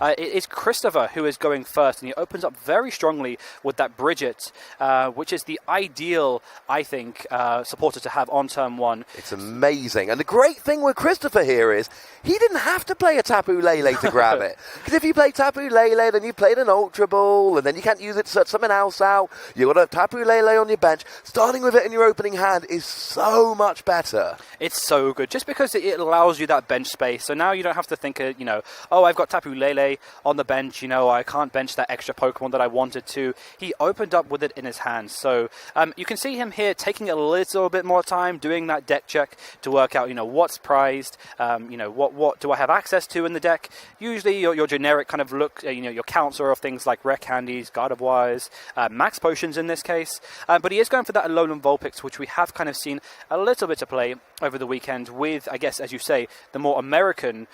It is Christoper who is going first, and he opens up very strongly with that Bridget, which is the ideal, I think, supporter to have on turn 1. It's amazing. And the great thing with Christoper here is he didn't have to play a Tapu Lele to grab it. Because if you play Tapu Lele, then you played an Ultra Ball, and then you can't use it to set something else out. You've got a Tapu Lele on your bench. Starting with it in your opening hand is so much better. It's so good, just because it allows you that bench space. So now you don't have to think, oh, I've got Tapu Lele on the bench, I can't bench that extra Pokemon that I wanted to. He opened up with it in his hands. So you can see him here taking a little bit more time, doing that deck check to work out, what's prized, what do I have access to in the deck. Usually your generic kind of look, your counselor of things like rare candies, Gardevoirs, max potions in this case. But he is going for that Alolan Vulpix, which we have kind of seen a little bit of play over the weekend with, I guess, as you say, the more American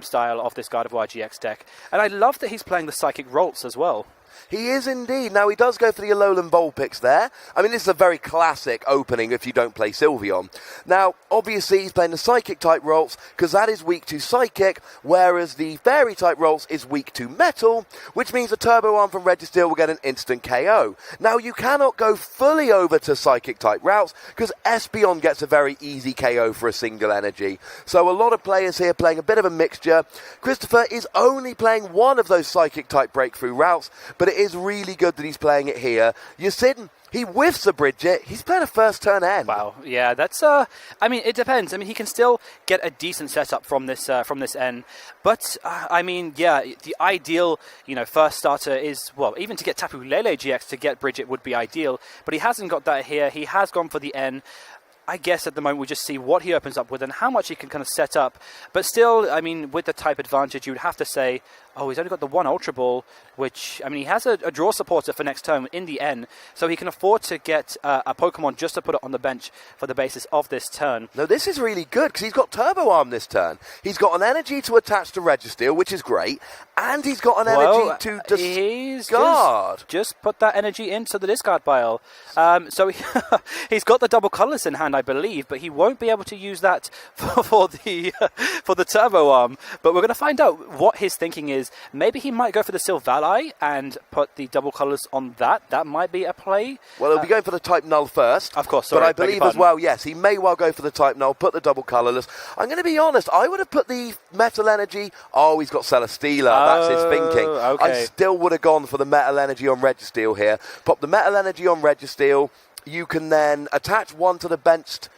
style of this Gardevoir GX deck. And I love that he's playing the Psychic Ralts as well. He is indeed. Now, he does go for the Alolan Vulpix there. I mean, this is a very classic opening if you don't play Sylveon. Now, obviously, he's playing the Psychic-type Ralts because that is weak to Psychic, whereas the Fairy-type Ralts is weak to Metal, which means the Turbo Arm from Registeel will get an instant KO. Now, you cannot go fully over to Psychic-type routes because Espeon gets a very easy KO for a single energy. So a lot of players here playing a bit of a mixture. Christoper is only playing one of those Psychic-type breakthrough routes, but it is really good that he's playing it here. Yasin, he whiffs a Bridget. He's playing a first turn end. Wow, yeah, that's it depends. I mean, he can still get a decent setup from this end, but the ideal, first starter is, well, even to get Tapu Lele GX to get Bridget would be ideal, but he hasn't got that here. He has gone for the N. I guess at the moment we just see what he opens up with and how much he can kind of set up. But still, I mean, with the type advantage, you would have to say, oh, he's only got the one Ultra Ball, which, I mean, he has a draw supporter for next turn in the end, so he can afford to get a Pokemon just to put it on the bench for the basis of this turn. No, this is really good because he's got Turbo Arm this turn. He's got an energy to attach to Registeel, which is great, and he's got an energy to discard. Just put that energy into the discard pile. So he's got the double colorless in hand, I believe, but he won't be able to use that for the Turbo Arm. But we're going to find out what his thinking is. Maybe he might go for the Silvally and put the double colors on that. That might be a play. Well, he'll be going for the Type Null first. Of course, sorry, but I believe as well, yes, he may well go for the Type Null, put the double colorless. I'm going to be honest, I would have put the Metal Energy. Oh, he's got Celesteela. That's his thinking. Okay. I still would have gone for the Metal Energy on Registeel here. Pop the Metal Energy on Registeel. You can then attach one to the benched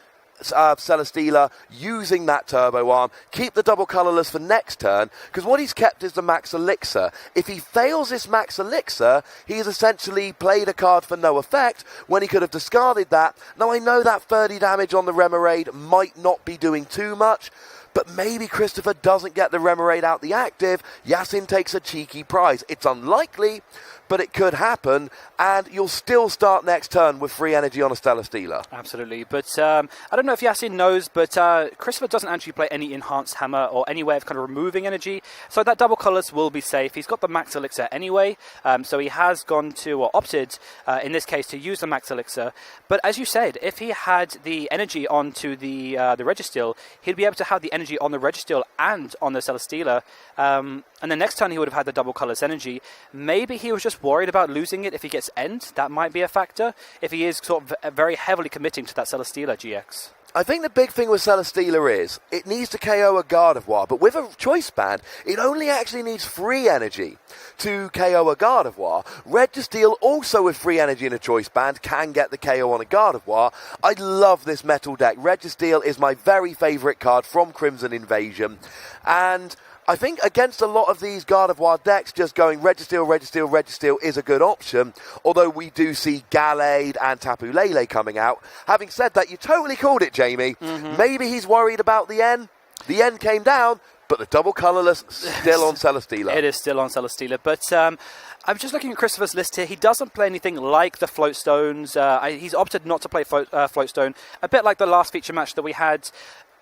Celesteela using that Turbo Arm. Keep the double colorless for next turn, because what he's kept is the Max Elixir. If he fails this Max Elixir, he has essentially played a card for no effect when he could have discarded that. Now, I know that 30 damage on the Remoraid might not be doing too much, but maybe Christoper doesn't get the Remoraid out the active. Yasin takes a cheeky prize. It's unlikely, but it could happen, and you'll still start next turn with free energy on a Celesteela. Absolutely, but I don't know if Yasin knows, but Christoper doesn't actually play any Enhanced Hammer or any way of kind of removing energy, so that double colors will be safe. He's got the Max Elixir anyway, so he has gone to, or opted, in this case, to use the Max Elixir. But as you said, if he had the energy onto the Registeel, he'd be able to have the energy on the Registeel and on the Celesteela, and the next turn he would have had the double colors energy. Maybe he was just worried about losing it if he gets End. That might be a factor, if he is sort of very heavily committing to that Celesteela GX. I think the big thing with Celesteela is it needs to KO a Gardevoir, but with a Choice Band, it only actually needs free energy to KO a Gardevoir. Registeel, also with free energy in a Choice Band, can get the KO on a Gardevoir. I love this Metal deck. Registeel is my very favourite card from Crimson Invasion, and I think against a lot of these Gardevoir decks, just going Registeel, Registeel, Registeel is a good option, although we do see Gallade and Tapu Lele coming out. Having said that, you totally called it, Jamie. Mm-hmm. Maybe he's worried about the N. The N came down, but the double colorless still on Celesteela. It is still on Celesteela, but I'm just looking at Christopher's list here. He doesn't play anything like the Float Stones. He's opted not to play Float Stone, a bit like the last feature match that we had.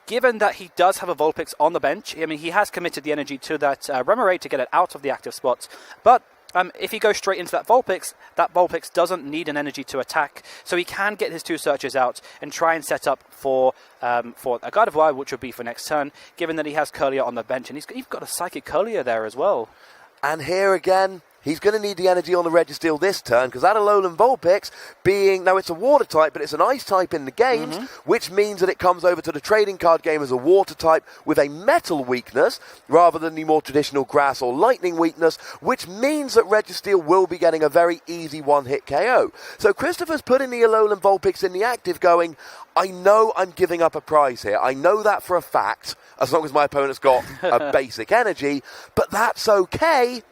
Given that he does have a Vulpix on the bench, I mean, he has committed the energy to that Remoraid to get it out of the active spots, but if he goes straight into that Vulpix doesn't need an energy to attack, so he can get his 2 searches out and try and set up for a Gardevoir, which would be for next turn, given that he has Curlier on the bench, and he's got a Psychic Curlier there as well. And here again, he's going to need the energy on the Registeel this turn, because that Alolan Vulpix being, now it's a water type, but it's an ice type in the games, which means that it comes over to the trading card game as a water type with a metal weakness, rather than the more traditional grass or lightning weakness, which means that Registeel will be getting a very easy one-hit KO. So Christoper's putting the Alolan Vulpix in the active going, I know I'm giving up a prize here. I know that for a fact, as long as my opponent's got a basic energy, but that's okay,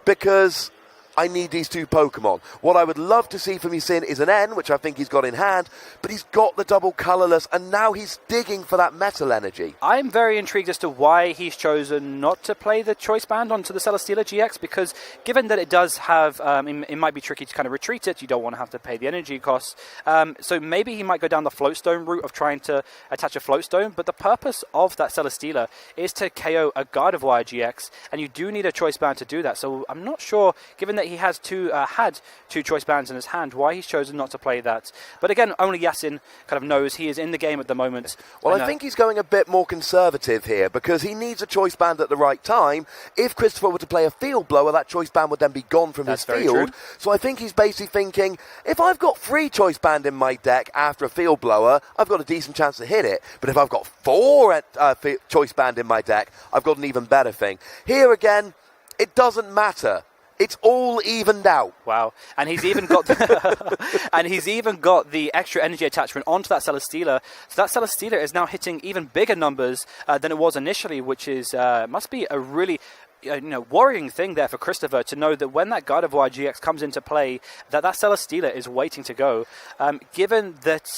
because I need these 2 Pokemon. What I would love to see from Yasin is an N, which I think he's got in hand, but he's got the double colourless, and now he's digging for that metal energy. I'm very intrigued as to why he's chosen not to play the Choice Band onto the Celesteela GX, because given that it does have, it might be tricky to kind of retreat it, you don't want to have to pay the energy costs, so maybe he might go down the Floatstone route of trying to attach a Floatstone, but the purpose of that Celesteela is to KO a Gardevoir GX, and you do need a Choice Band to do that, so I'm not sure, given that he has had 2 Choice Bands in his hand, why he's chosen not to play that. But again, only Yasin kind of knows. He is in the game at the moment. Well, I think he's going a bit more conservative here, because he needs a Choice Band at the right time. If Christoper were to play a Field Blower, that Choice Band would then be gone from his field. So I think he's basically thinking, if I've got 3 Choice Band in my deck after a Field Blower, I've got a decent chance to hit it. But if I've got 4 Choice Band in my deck, I've got an even better thing. Here again, it doesn't matter. It's all evened out. Wow. And he's even got the extra energy attachment onto that Celesteela. So that Celesteela is now hitting even bigger numbers than it was initially, which is must be a really worrying thing there for Christoper to know that when that Gardevoir GX comes into play, that Celesteela is waiting to go. Given that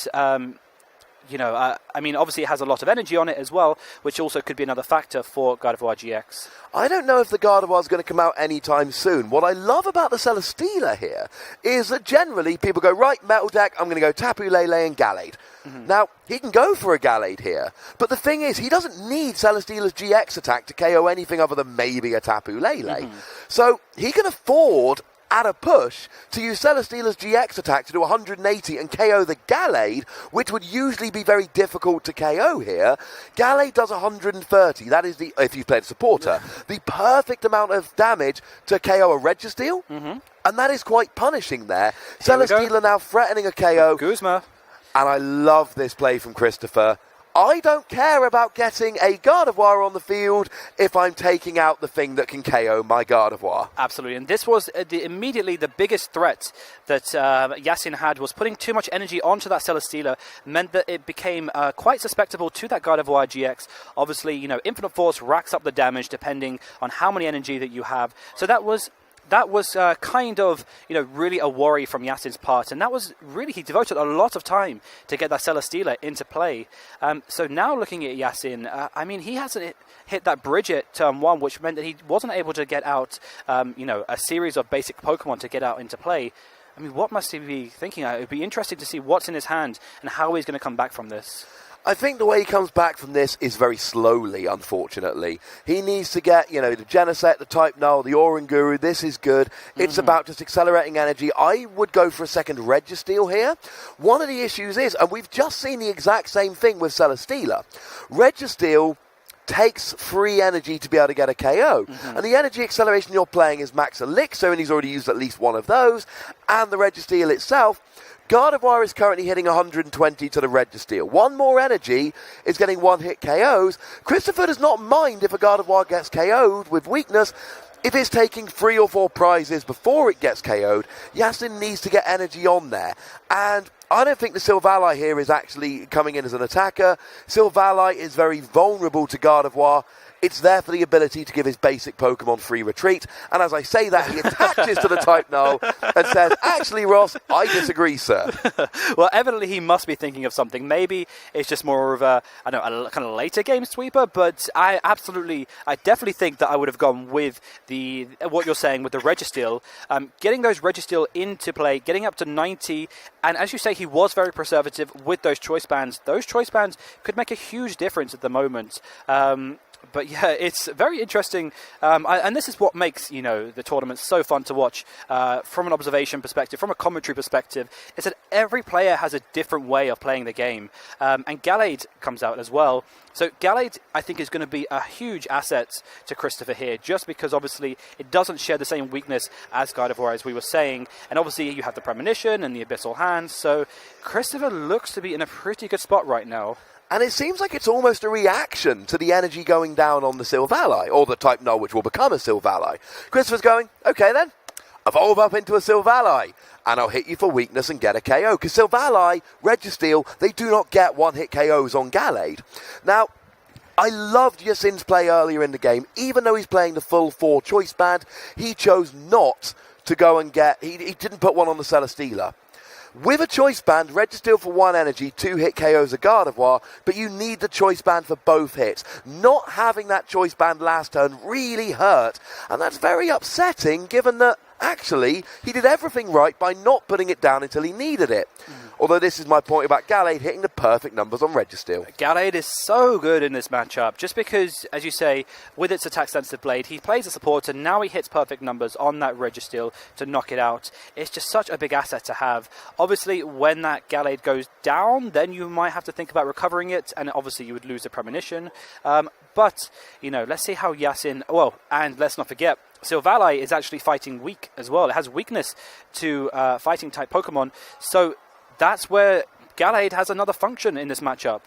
I mean, obviously it has a lot of energy on it as well, which also could be another factor for Gardevoir GX. I don't know if the Gardevoir is going to come out anytime soon. What I love about the Celesteela here is that generally people go, right, Metal Deck, I'm going to go Tapu Lele and Gallade. Now, he can go for a Gallade here, but the thing is, he doesn't need Celesteela's GX attack to KO anything other than maybe a Tapu Lele. So he can afford, at a push, to use Celesteela's GX attack to do 180 and KO the Gallade, which would usually be very difficult to KO here. Gallade does 130. That is, if you played supporter, the perfect amount of damage to KO a Registeel, and that is quite punishing there. Celesteela now threatening a KO. Guzma. And I love this play from Christoper. I don't care about getting a Gardevoir on the field if I'm taking out the thing that can KO my Gardevoir. Absolutely, and this was immediately the biggest threat that Yasin had, was putting too much energy onto that Celesteela, meant that it became quite susceptible to that Gardevoir GX. Obviously, Infinite Force racks up the damage depending on how many energy that you have. So that was kind of, really a worry from Yasin's part. And that was really, he devoted a lot of time to get that Celesteela into play. So now looking at Yasin, I mean, he hasn't hit that bridge at turn 1, which meant that he wasn't able to get out, a series of basic Pokemon to get out into play. I mean, what must he be thinking? It would be interesting to see what's in his hand and how he's going to come back from this. I think the way he comes back from this is very slowly, unfortunately. He needs to get, the Genesect, the Type Null, the Oranguru. This is good. It's about just accelerating energy. I would go for a second Registeel here. One of the issues is, and we've just seen the exact same thing with Celesteela, Registeel takes free energy to be able to get a KO. And the energy acceleration you're playing is Max Elixir, and he's already used at least one of those. And the Registeel itself, Gardevoir is currently hitting 120 to the Registeel. One more energy is getting one-hit KOs. Christoper does not mind if a Gardevoir gets KO'd with weakness. If it's taking 3 or 4 prizes before it gets KO'd, Yasin needs to get energy on there. And I don't think the Silvally here is actually coming in as an attacker. Silvally is very vulnerable to Gardevoir. It's there for the ability to give his basic Pokemon free retreat. And as I say that, he attaches to the Type Null and says, actually, Ross, I disagree, sir. Well, evidently he must be thinking of something. Maybe it's just more of a kind of later game sweeper, but I definitely think that I would have gone with what you're saying with the Registeel. Getting those Registeel into play, getting up to 90, and as you say, he was very preservative with those Choice Bands. Those Choice Bands could make a huge difference at the moment. But yeah, it's very interesting, and this is what makes the tournament so fun to watch from an observation perspective, from a commentary perspective. Is that every player has a different way of playing the game, and Gallade comes out as well. So Gallade, I think, is going to be a huge asset to Christoper here, just because obviously it doesn't share the same weakness as God of War, as we were saying, and obviously you have the Premonition and the Abyssal Hands. So Christoper looks to be in a pretty good spot right now. And it seems like it's almost a reaction to the energy going down on the Sylvalai, or the Type Null, which will become a Sylvalai. Christopher's going, okay then, evolve up into a Sylvalai, and I'll hit you for weakness and get a KO. Because Sylvalai, Registeel, they do not get one-hit KOs on Gallade. Now, I loved Yasin's play earlier in the game. Even though he's playing the full 4 choice band, he chose not to go and get... He didn't put one on the Celesteela. With a choice band, Registeel for 1 energy, 2 hit KOs a Gardevoir, but you need the choice band for both hits. Not having that choice band last turn really hurt, and that's very upsetting given that actually he did everything right by not putting it down until he needed it. Although this is my point about Gallade hitting the perfect numbers on Registeel. Gallade is so good in this matchup, just because, as you say, with its attack-sensitive blade, he plays a supporter, now he hits perfect numbers on that Registeel to knock it out. It's just such a big asset to have. Obviously, when that Gallade goes down, then you might have to think about recovering it, and obviously you would lose the Premonition. But, let's see how Yasin... Well, and let's not forget, Sylvalai is actually fighting weak as well. It has weakness to fighting-type Pokemon, so... That's where Gallade has another function in this matchup.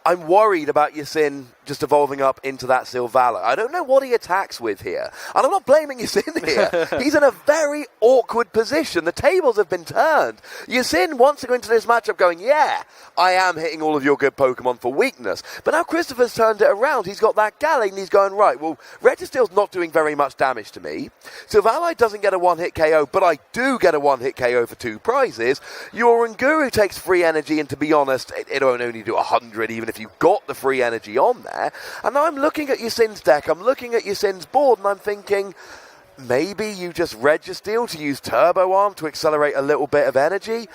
I'm worried about Yasin just evolving up into that Sylvalai. I don't know what he attacks with here. And I'm not blaming Yasin here. He's in a very awkward position. The tables have been turned. Yasin wants to go into this matchup going, yeah, I am hitting all of your good Pokemon for weakness. But now Christopher's turned it around. He's got that Gallade and he's going, right, well, Registeel's not doing very much damage to me. Sylvalai doesn't get a one-hit KO, but I do get a one-hit KO for 2 prizes. Your Oranguru takes free energy, and to be honest, it won't only do 100 even if you've got the free energy on there. And now I'm looking at Yasin's deck, I'm looking at Yasin's board, and I'm thinking, maybe you just Registeel to use Turbo Arm to accelerate a little bit of energy,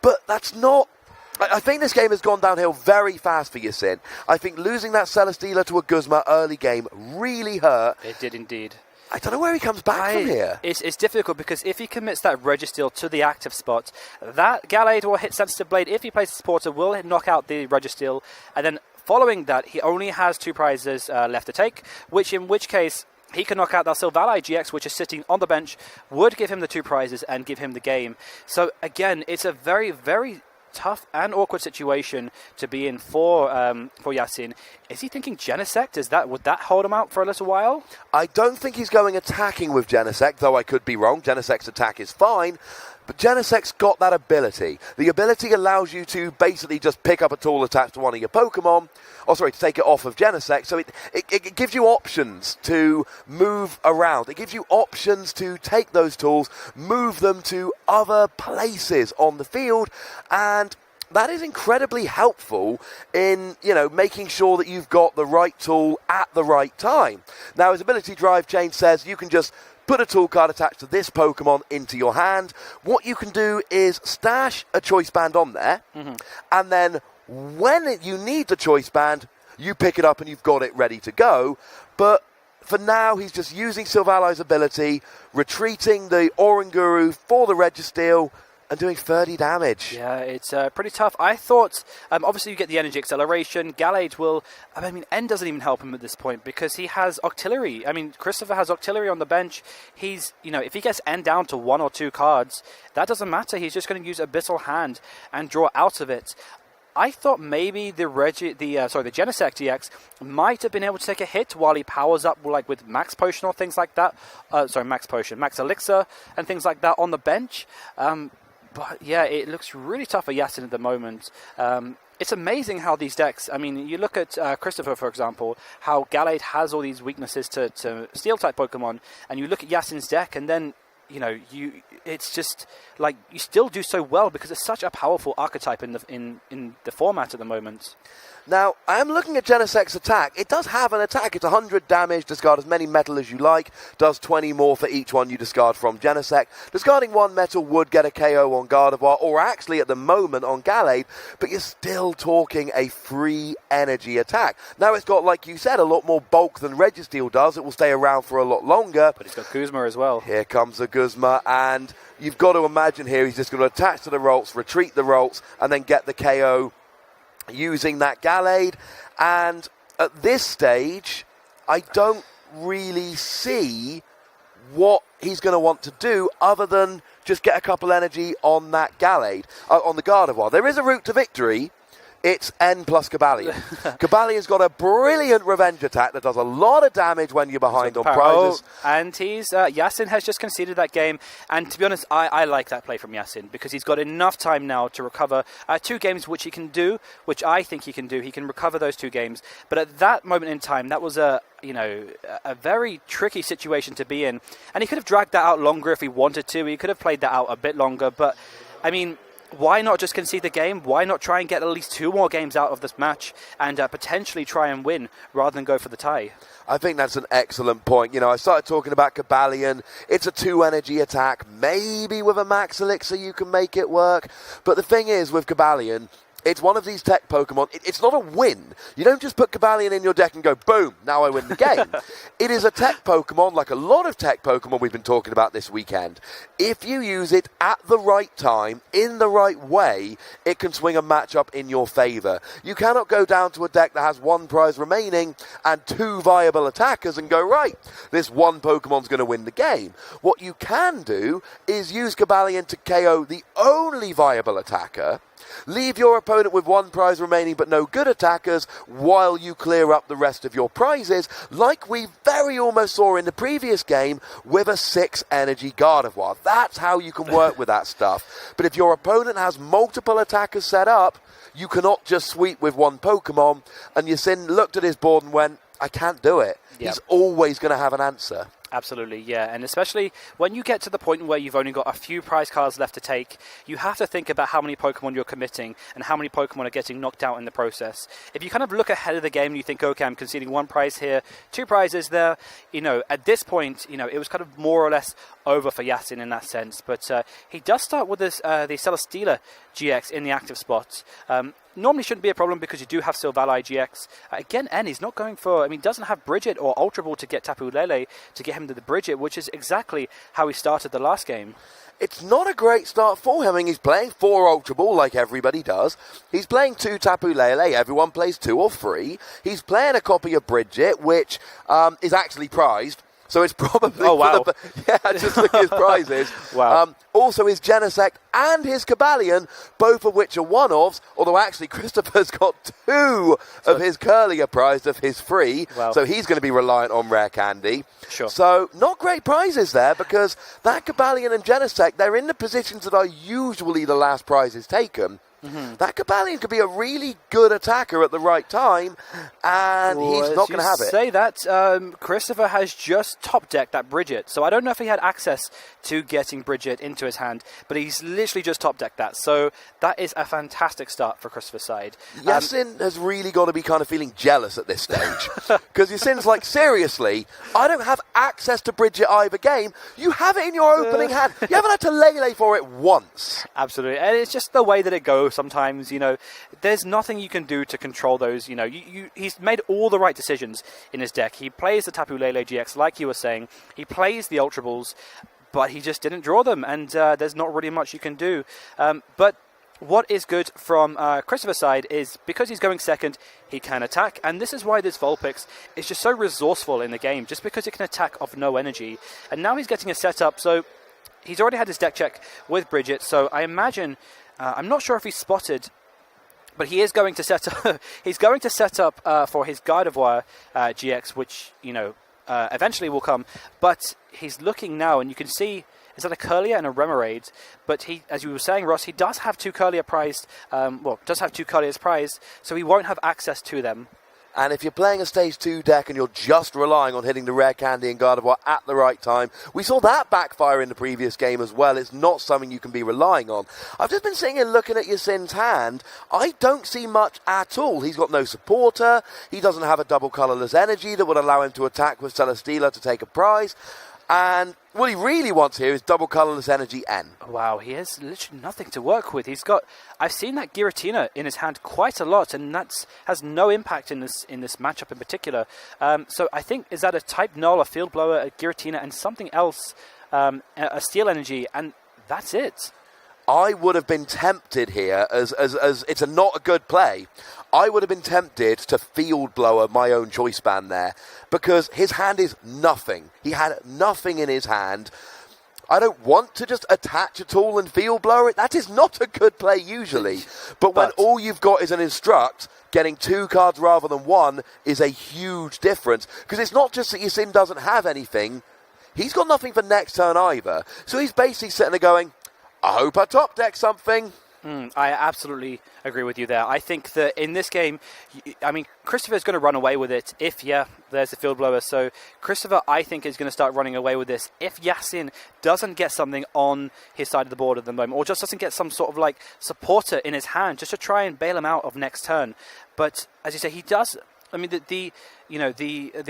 but that's not... I think this game has gone downhill very fast for Yasin. I think losing that Celesteela to a Guzma early game really hurt. It did indeed. I don't know where he comes back from here. It's difficult because if he commits that Registeel to the active spot, that Gallade will hit Sensitive Blade. If he plays the supporter, will knock out the Registeel, and then following that, he only has 2 prizes left to take, in which case he can knock out that Sylvalai GX, which is sitting on the bench, would give him the 2 prizes and give him the game. So again, it's a very, very tough and awkward situation to be in for Yasin. Is he thinking Genesect? Would that hold him out for a little while? I don't think he's going attacking with Genesect, though I could be wrong. Genesect's attack is fine. But Genesect's got that ability. The ability allows you to basically just pick up a tool attached to one of your Pokemon, to take it off of Genesect. So it gives you options to move around. It gives you options to take those tools, move them to other places on the field, and that is incredibly helpful in, making sure that you've got the right tool at the right time. Now, his ability drive chain says you can just put a tool card attached to this Pokemon into your hand. What you can do is stash a choice band on there, and then when you need the choice band, you pick it up and you've got it ready to go. But for now, he's just using Sylvalai's ability, retreating the Oranguru for the Registeel, and doing 30 damage. Yeah, it's pretty tough. I thought, obviously you get the energy acceleration. Gallade will... N doesn't even help him at this point because he has Octillery. Christoper has Octillery on the bench. He's, if he gets N down to 1 or 2 cards, that doesn't matter. He's just going to use Abyssal Hand and draw out of it. I thought maybe the Genesect EX might have been able to take a hit while he powers up with Max Potion or things like that. Max Elixir and things like that on the bench. But yeah, it looks really tough for Yasin at the moment. It's amazing how these decks, you look at Christoper, for example, how Gallade has all these weaknesses to Steel-type Pokemon, and you look at Yasin's deck, and then, it's just, you still do so well because it's such a powerful archetype in the format at the moment. Now, I am looking at Genesek's attack. It does have an attack. It's 100 damage, discard as many metal as you like, does 20 more for each one you discard from Genesek. Discarding 1 metal would get a KO on Gardevoir, or actually at the moment on Gallade, but you're still talking a free energy attack. Now, it's got, like you said, a lot more bulk than Registeel does. It will stay around for a lot longer. But it's got Guzma as well. Here comes the Guzma, and you've got to imagine here he's just going to attach to the Rolts, retreat the Rolts, and then get the KO using that Gallade. And at this stage, I don't really see what he's going to want to do other than just get a couple energy on that Gallade, on the Gardevoir. There is a route to victory. It's N plus Cobalion. Cobalion's got a brilliant revenge attack that does a lot of damage when you're behind on prizes. And Yasin has just conceded that game. And to be honest, I like that play from Yasin because he's got enough time now to recover 2 games, which he can do, which I think he can do. He can recover those 2 games. But at that moment in time, that was a very tricky situation to be in. And he could have dragged that out longer if he wanted to. He could have played that out a bit longer. But, I mean, why not just concede the game? Why not try and get at least 2 more games out of this match and potentially try and win rather than go for the tie? I think that's an excellent point. I started talking about Cobalion. It's a 2 energy attack. Maybe with a Max Elixir you can make it work. But the thing is with Cobalion, it's one of these tech Pokemon. It's not a win. You don't just put Cobalion in your deck and go, boom, now I win the game. It is a tech Pokemon, like a lot of tech Pokemon we've been talking about this weekend. If you use it at the right time, in the right way, it can swing a matchup in your favour. You cannot go down to a deck that has 1 prize remaining and 2 viable attackers and go, right, this one Pokemon's going to win the game. What you can do is use Cobalion to KO the only viable attacker, leave your opponent with 1 prize remaining but no good attackers while you clear up the rest of your prizes, like we very almost saw in the previous game with a 6 energy Gardevoir. That's how you can work with that stuff. But if your opponent has multiple attackers set up, you cannot just sweep with 1 Pokemon. And Yasin looked at his board and went, I can't do it. Yep. He's always going to have an answer. Absolutely, yeah. And especially when you get to the point where you've only got a few prize cards left to take, you have to think about how many Pokemon you're committing and how many Pokemon are getting knocked out in the process. If you kind of look ahead of the game and you think, okay, I'm conceding 1 prize here, 2 prizes there, at this point, it was kind of more or less over for Yasin in that sense. But he does start with this, the Celesteela GX in the active spot. Normally shouldn't be a problem because you do have Silvally GX. Again, N, he's not going for... doesn't have Bridget or Ultra Ball to get Tapu Lele to get him to the Bridget, which is exactly how he started the last game. It's not a great start for him. He's playing 4 Ultra Ball like everybody does. He's playing 2 Tapu Lele. Everyone plays 2 or 3. He's playing a copy of Bridget, which is actually prized. So it's probably... Oh, wow. Just look at his prizes. Wow. Also his Genesect and his Cobalion, both of which are one-offs, although actually Christoper's got 2 of his Curlier prized of his free, wow. So he's going to be reliant on rare candy. Sure. So not great prizes there, because that Cobalion and Genesect, they're in the positions that are usually the last prizes taken. Mm-hmm. That Cobalion could be a really good attacker at the right time, and he's not going to have it. Say that, Christoper has just top-decked that Bridget, so I don't know if he had access to getting Bridget into his hand, but he's literally just top-decked that, so that is a fantastic start for Christoper's side. Yasin has really got to be kind of feeling jealous at this stage, because Yasin's like, seriously, I don't have access to Bridget either game. You have it in your opening hand. You haven't had to lay for it once. Absolutely, and it's just the way that it goes. Sometimes, there's nothing you can do to control those. He's made all the right decisions in his deck. He plays the Tapu Lele GX, like you were saying. He plays the Ultra Balls, but he just didn't draw them, and there's not really much you can do. But what is good from Christoper's side is because he's going second, he can attack, and this is why this Vulpix is just so resourceful in the game, just because it can attack off no energy. And now he's getting a setup, so he's already had his deck check with Bridget, so I imagine... I'm not sure if he's spotted, but he is going to set up. He's going to set up for his Gardevoir GX, which eventually will come. But he's looking now, and you can see is that a Curlier and a Remoraid. But he, as you were saying, Ross, he does have 2 Curlier prized. Does have 2 Curliers prized, so he won't have access to them. And if you're playing a Stage 2 deck and you're just relying on hitting the Rare Candy and Gardevoir at the right time, we saw that backfire in the previous game as well. It's not something you can be relying on. I've just been sitting here looking at Yasin's hand. I don't see much at all. He's got no supporter. He doesn't have a double colourless energy that would allow him to attack with Celesteela to take a prize. And what he really wants here is double colourless energy N. Wow, he has literally nothing to work with. I've seen that Giratina in his hand quite a lot, and that has no impact in this matchup in particular. So I think, is that a type null, a field blower, a Giratina, and something else, a steel energy, and that's it. I would have been tempted here, as it's not a good play, I would have been tempted to field blower my own choice band there, because his hand is nothing. He had nothing in his hand. I don't want to just attach a tool and field blower it. That is not a good play usually. But when all you've got is an Instruct, getting 2 cards rather than 1 is a huge difference. Because it's not just that Yasin doesn't have anything. He's got nothing for next turn either. So he's basically sitting there going, I hope I top deck something. I absolutely agree with you there. I think that in this game, Christoper is going to run away with it if, there's the field blower. So Christoper, I think, is going to start running away with this if Yasin doesn't get something on his side of the board at the moment, or just doesn't get some sort of supporter in his hand just to try and bail him out of next turn. But as you say, he does. I mean, the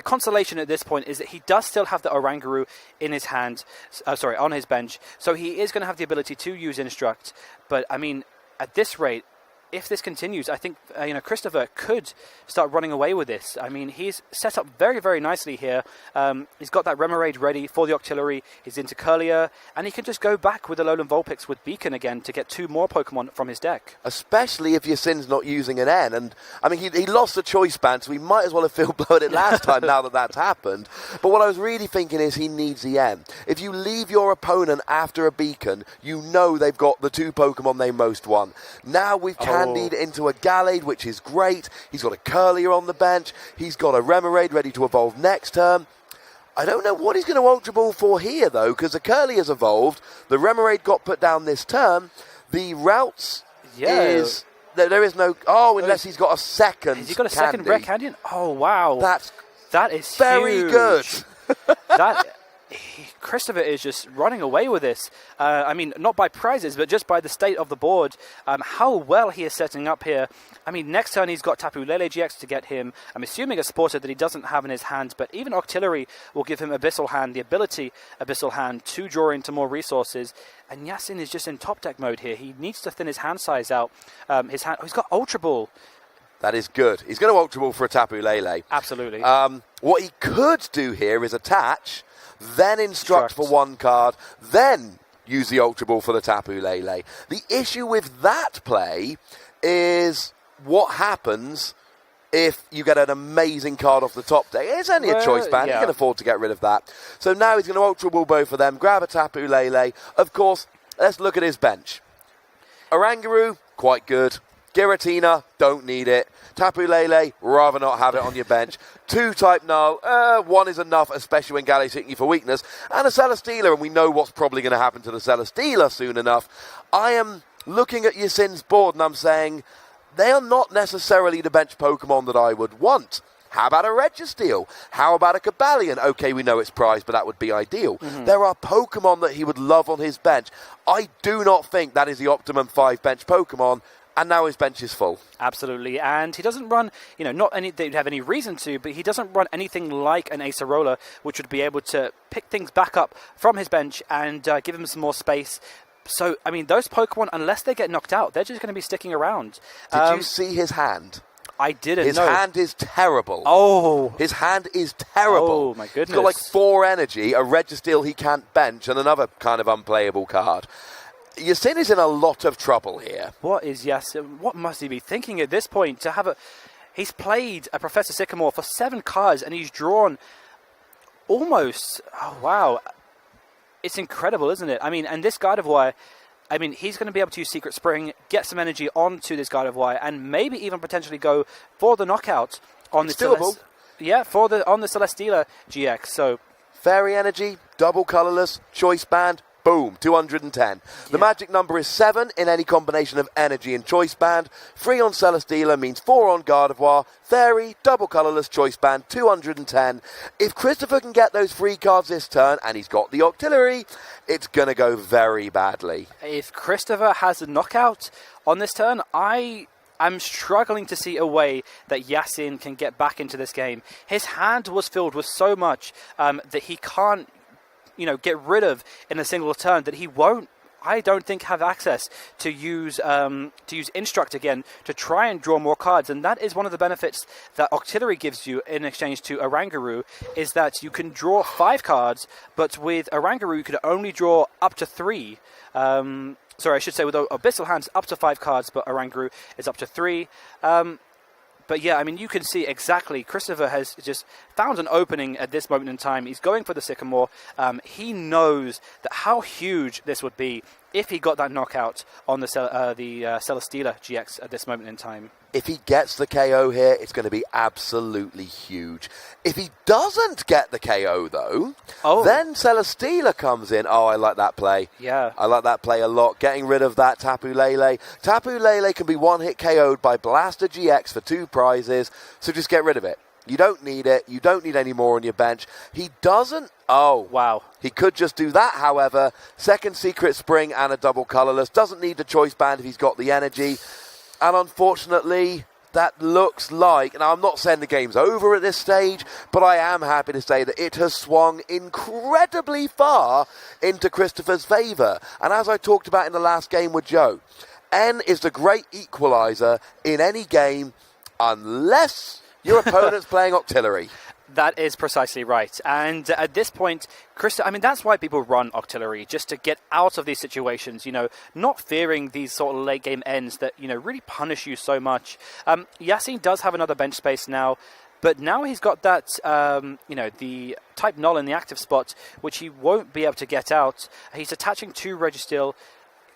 consolation at this point is that he does still have the Oranguru in his hand, on his bench. So he is going to have the ability to use Instruct. But I mean, at this rate, if this continues, I think Christoper could start running away with this. I mean, he's set up very, very nicely here. He's got that Remoraid ready for the Octillery. He's into Curlier, and he can just go back with the Alolan Vulpix with Beacon again to get 2 more Pokemon from his deck. Especially if Yasin's not using an N. And I mean, he lost the choice band, so he might as well have field blown it last time now that that's happened. But what I was really thinking is he needs the N. If you leave your opponent after a Beacon, you know they've got the 2 Pokemon they most want. Now we've candied into a Gallade, which is great. He's got a Curlier on the bench. He's got a Remoraid ready to evolve next turn. I don't know what he's going to Ultra Ball for here, though, because the Curlier's evolved. The Remoraid got put down this turn. The routes is... There is no... unless he's got a second Has he got a second Rare Candy? Oh, wow. That is very huge. good. Christoper is just running away with this. I mean, not by prizes, but just by the state of the board. How well he is setting up here. I mean, next turn he's got Tapu Lele GX to get him, I'm assuming, a supporter that he doesn't have in his hand, but even Octillery will give him Abyssal Hand, the ability Abyssal Hand to draw into more resources. And Yasin is just in top deck mode here. He needs to thin his hand size out. He's got Ultra Ball. That is good. He's going to Ultra Ball for a Tapu Lele. Absolutely. What he could do here is attach, then instruct for 1 card, then use the Ultra Ball for the Tapu Lele. The issue with that play is what happens if you get an amazing card off the top deck. It's only a choice band. You can afford to get rid of that. So now he's going to Ultra Ball both of them, grab a Tapu Lele. Of course, let's look at his bench. Oranguru, quite good. Giratina, don't need it. Tapu Lele, rather not have it on your bench. 2 type null, 1 is enough, especially when Galley's hitting you for weakness. And a Celesteela, and we know what's probably going to happen to the Celesteela soon enough. I am looking at Yasin's board and I'm saying, they are not necessarily the bench Pokemon that I would want. How about a Registeel? How about a Cobalion? Okay, we know it's prized, but that would be ideal. There are Pokemon that he would love on his bench. I do not think that is the optimum 5 bench Pokemon. And now his bench is full. Absolutely. And he doesn't run, not any, they'd have any reason to, but he doesn't run anything like an Acerola, which would be able to pick things back up from his bench and give him some more space. So, I mean, those Pokemon, unless they get knocked out, they're just going to be sticking around. Did you see his hand? I didn't. His hand is terrible. Oh. His hand is terrible. Oh, my goodness. He's got 4 energy, a Registeel he can't bench, and another kind of unplayable card. Yasin is in a lot of trouble here. What must he be thinking at this point to have he's played a Professor Sycamore for 7 cards and he's drawn almost, wow. It's incredible, isn't it? I mean, and this Gardevoir, he's going to be able to use Secret Spring, get some energy onto this Gardevoir and maybe even potentially go for the knockout on the on the Celesteela GX. So Fairy Energy, double colourless, choice band, Boom, 210. The magic number is 7 in any combination of energy and choice band. 3 on Celesteela means 4 on Gardevoir. Fairy, double colourless choice band, 210. If Christoper can get those 3 cards this turn, and he's got the Octillery, it's going to go very badly. If Christoper has a knockout on this turn, I'm struggling to see a way that Yasin can get back into this game. His hand was filled with so much that he can't, get rid of in a single turn, that he won't, I don't think, have access to use Instruct again to try and draw more cards. And that is one of the benefits that Octillery gives you in exchange to Oranguru, is that you can draw 5 cards, but with Oranguru you could only draw up to 3. Sorry, I should say with Abyssal Hands up to 5 cards, but Oranguru is up to 3. But yeah, I mean, you can see exactly, Christoper has just found an opening at this moment in time. He's going for the Sycamore. He knows that how huge this would be if he got that knockout on the Celesteela GX at this moment in time. If he gets the KO here, it's going to be absolutely huge. If he doesn't get the KO, though, then Celesteela comes in. Oh, I like that play. Yeah. I like that play a lot. Getting rid of that Tapu Lele. Tapu Lele can be one-hit KO'd by Blaster GX for 2 prizes, so just get rid of it. You don't need it. You don't need any more on your bench. He doesn't. Oh, wow. He could just do that, however. Second Secret Spring and a double colourless. Doesn't need the choice band if he's got the energy. And unfortunately, that looks like, and I'm not saying the game's over at this stage, but I am happy to say that it has swung incredibly far into Christoper's favour. And as I talked about in the last game with Joe, N is the great equaliser in any game unless your opponent's playing Octillery. That is precisely right. And at this point, that's why people run Octillery, just to get out of these situations, not fearing these sort of late game ends that, really punish you so much. Yasin does have another bench space now, but now he's got that, the type null in the active spot, which he won't be able to get out. He's attaching 2 Registeel.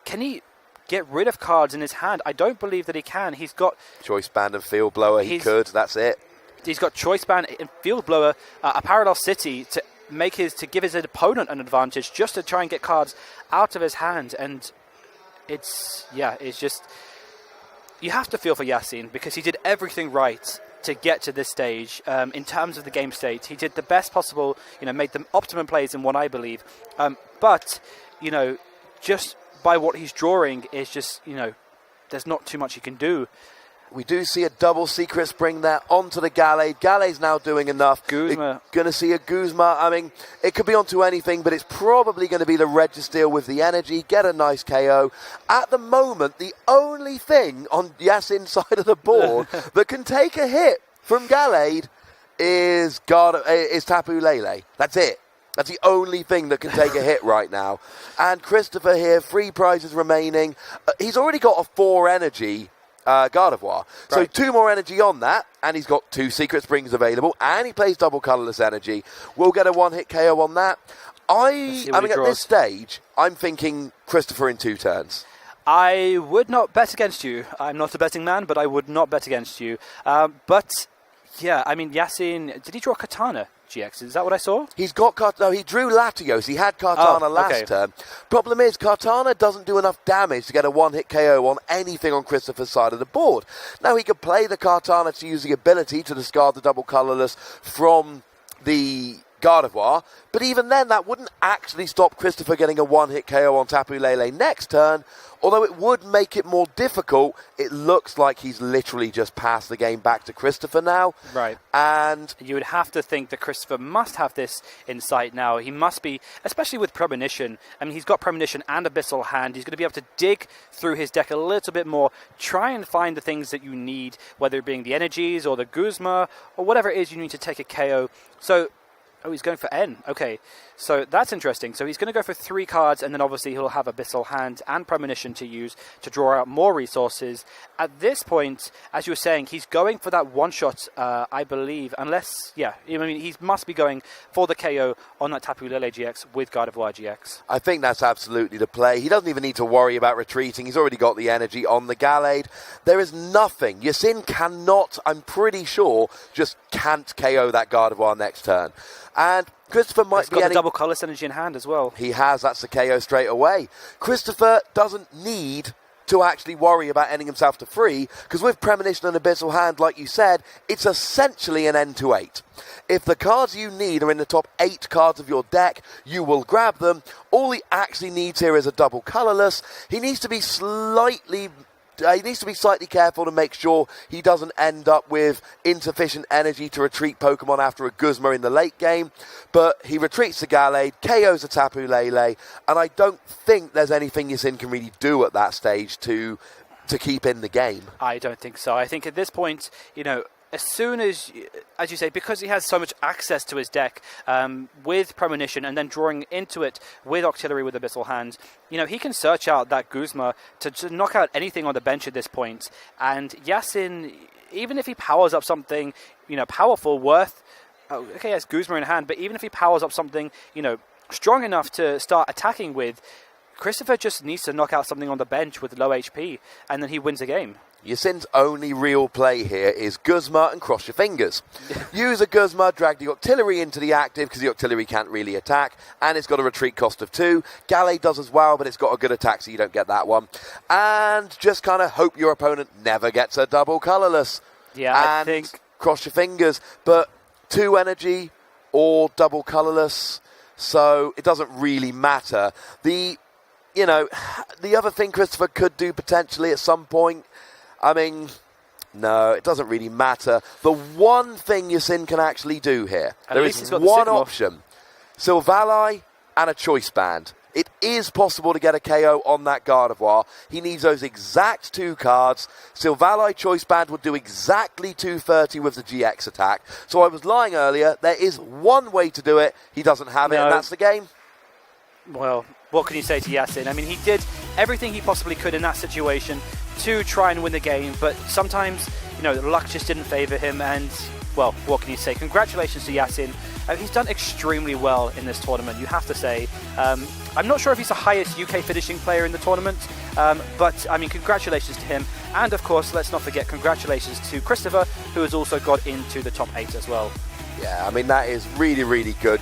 Can he get rid of cards in his hand? I don't believe that he can. He's got Choice Band and Field Blower, he could, that's it. He's got Choice Band and Field Blower, a Parallel City to give his opponent an advantage, just to try and get cards out of his hand. And it's just, you have to feel for Yasin, because he did everything right to get to this stage. In terms of the game state, he did the best possible, made the optimum plays in what I believe. But just by what he's drawing is just, there's not too much he can do. We do see a double Secret Spring there onto the Gallade. Gallade's now doing enough. Guzma. Going to see a Guzma. I mean, it could be onto anything, but it's probably going to be the Registeel with the energy. Get a nice KO. At the moment, the only thing on Yasin's side of the board that can take a hit from Gallade is Tapu Lele. That's it. That's the only thing that can take a hit right now. And Christoper here, 3 prizes remaining. He's already got a 4 energy Gardevoir. So right. 2 more energy on that, and he's got 2 Secret Springs available, and he plays double colourless energy. We'll get a one-hit KO on that. I mean, at this stage, I'm thinking Christoper in 2 turns. I would not bet against you. I'm not a betting man, but I would not bet against you. But, yeah, I mean, Yasin, did he draw Katana GX? Is that what I saw? He's got he drew Latios. He had Kartana last turn. Problem is, Kartana doesn't do enough damage to get a one-hit KO on anything on Christopher's side of the board. Now, he could play the Kartana to use the ability to discard the double colourless from the Gardevoir, but even then, that wouldn't actually stop Christoper getting a one-hit KO on Tapu Lele next turn. Although it would make it more difficult, it looks like he's literally just passed the game back to Christoper now. Right. And you would have to think that Christoper must have this in sight now. He must be, especially with Premonition. I mean, he's got Premonition and Abyssal Hand. He's going to be able to dig through his deck a little bit more, try and find the things that you need, whether it being the energies or the Guzma or whatever it is you need to take a KO. So, he's going for N. Okay, so that's interesting. So he's going to go for 3 cards, and then obviously he'll have Abyssal Hand and Premonition to use to draw out more resources. At this point, as you were saying, he's going for that one-shot, I believe, unless, I mean, he must be going for the KO on that Tapu Lele GX with Gardevoir GX. I think that's absolutely the play. He doesn't even need to worry about retreating. He's already got the energy on the Gallade. There is nothing. Yasin cannot, I'm pretty sure, just can't KO that Gardevoir next turn. And Christoper might He's be got the any... double colourless energy in hand as well. He has. That's the KO straight away. Christoper doesn't need to actually worry about ending himself to 3, because with Premonition and Abyssal Hand, like you said, it's essentially an end to 8. If the cards you need are in the top 8 cards of your deck, you will grab them. All he actually needs here is a double colourless. He needs to be slightly careful to make sure he doesn't end up with insufficient energy to retreat Pokemon after a Guzma in the late game. But he retreats to Gallade, KOs a Tapu Lele, and I don't think there's anything Yasin can really do at that stage to keep in the game. I don't think so. I think at this point, as soon as you say, because he has so much access to his deck with Premonition and then drawing into it with Octillery with Abyssal Hand, he can search out that Guzma to knock out anything on the bench at this point. And Yasin, even if he powers up something, powerful, okay, he has Guzma in hand, but even if he powers up something, strong enough to start attacking with, Christoper just needs to knock out something on the bench with low HP, and then he wins a game. Yasin's only real play here is Guzma and cross your fingers. Use a Guzma, drag the Octillery into the active because the Octillery can't really attack, and it's got a retreat cost of 2. Gallade does as well, but it's got a good attack, so you don't get that one. And just kind of hope your opponent never gets a double colourless. Yeah, and I think... cross your fingers. But 2 energy or double colourless, so it doesn't really matter. The other thing Christoper could do potentially at some point, no, it doesn't really matter. The one thing Yasin can actually do here, there is one option. Silvally and a Choice Band. It is possible to get a KO on that Gardevoir. He needs those exact 2 cards. Silvally Choice Band would do exactly 230 with the GX attack. So I was lying earlier. There is one way to do it. He doesn't have it, and that's the game. Well, what can you say to Yasin? He did everything he possibly could in that situation to try and win the game, but sometimes, luck just didn't favour him, and, well, what can you say? Congratulations to Yasin. He's done extremely well in this tournament, you have to say. I'm not sure if he's the highest UK finishing player in the tournament, but, congratulations to him. And, of course, let's not forget, congratulations to Christoper, who has also got into the top 8 as well. Yeah, that is really, really good.